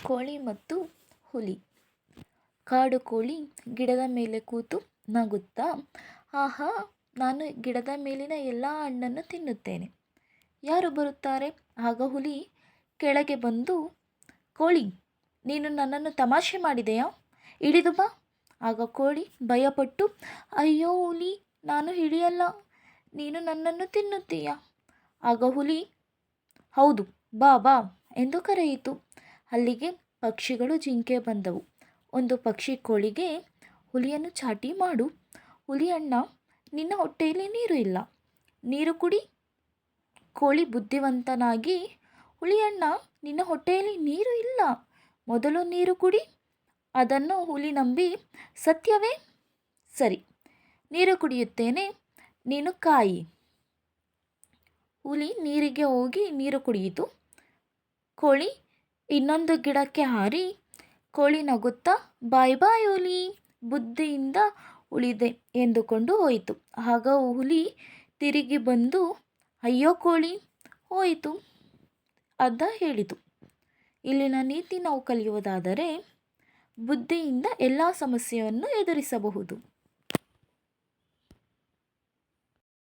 ಕೋಳಿ ಮತ್ತು ಹುಲಿ. ಕಾಡು ಕೋಳಿ ಗಿಡದ ಮೇಲೆ ಕೂತು ನಗುತ್ತಾ, ಆಹಾ, ನಾನು ಗಿಡದ ಮೇಲಿನ ಎಲ್ಲ ಹಣ್ಣನ್ನು ತಿನ್ನುತ್ತೇನೆ. ಯಾರು ಬರುತ್ತಾರೆ? ಆಗ ಹುಲಿ ಕೆಳಗೆ ಬಂದು, ಕೋಳಿ, ನೀನು ನನ್ನನ್ನು ತಮಾಷೆ ಮಾಡಿದೆಯಾ? ಇಳಿದು ಬಾ. ಆಗ ಕೋಳಿ ಭಯಪಟ್ಟು, ಅಯ್ಯೋ ಹುಲಿ, ನಾನು ಇಳಿಯಲ್ಲ, ನೀನು ನನ್ನನ್ನು ತಿನ್ನುತ್ತೀಯ. ಆಗ ಹುಲಿ, ಹೌದು, ಬಾ ಬಾ ಎಂದು ಕರೆಯಿತು. ಅಲ್ಲಿಗೆ ಪಕ್ಷಿಗಳು, ಜಿಂಕೆ ಬಂದವು. ಒಂದು ಪಕ್ಷಿ ಕೋಳಿಗೆ, ಹುಲಿಯನ್ನು ಚಾಟಿ ಮಾಡು. ಹುಲಿ ಅಣ್ಣ, ನಿನ್ನ ಹೊಟ್ಟೆಯಲ್ಲಿ ನೀರು ಇಲ್ಲ, ನೀರು ಕುಡಿ. ಕೋಳಿ ಬುದ್ಧಿವಂತನಾಗಿ, ಹುಲಿ ಅಣ್ಣ, ನಿನ್ನ ಹೊಟ್ಟೆಯಲ್ಲಿ ನೀರು ಇಲ್ಲ, ಮೊದಲು ನೀರು ಕುಡಿ. ಅದನ್ನು ಹುಲಿ ನಂಬಿ, ಸತ್ಯವೇ? ಸರಿ, ನೀರು ಕುಡಿಯುತ್ತೇನೆ, ನೀನು ಕಾಯಿ. ಹುಲಿ ನೀರಿಗೆ ಹೋಗಿ ನೀರು ಕುಡಿಯಿತು. ಕೋಳಿ ಇನ್ನೊಂದು ಗಿಡಕ್ಕೆ ಹಾರಿ, ಕೋಳಿ ನಗುತ್ತಾ, ಬಾಯ್ ಬಾಯ್ ಹುಲಿ, ಬುದ್ಧಿಯಿಂದ ಉಳಿದೆ ಎಂದುಕೊಂಡು ಹೋಯಿತು. ಆಗ ಹುಲಿ ತಿರುಗಿ ಬಂದು, ಅಯ್ಯೋ ಕೋಳಿ, ಹೋಯಿತು ಅಂತ ಹೇಳಿತು. ಇಲ್ಲಿನ ನೀತಿ ನಾವು ಕಲಿಯುವುದಾದರೆ, ಬುದ್ಧಿಯಿಂದ ಎಲ್ಲ ಸಮಸ್ಯೆಯನ್ನು ಎದುರಿಸಬಹುದು.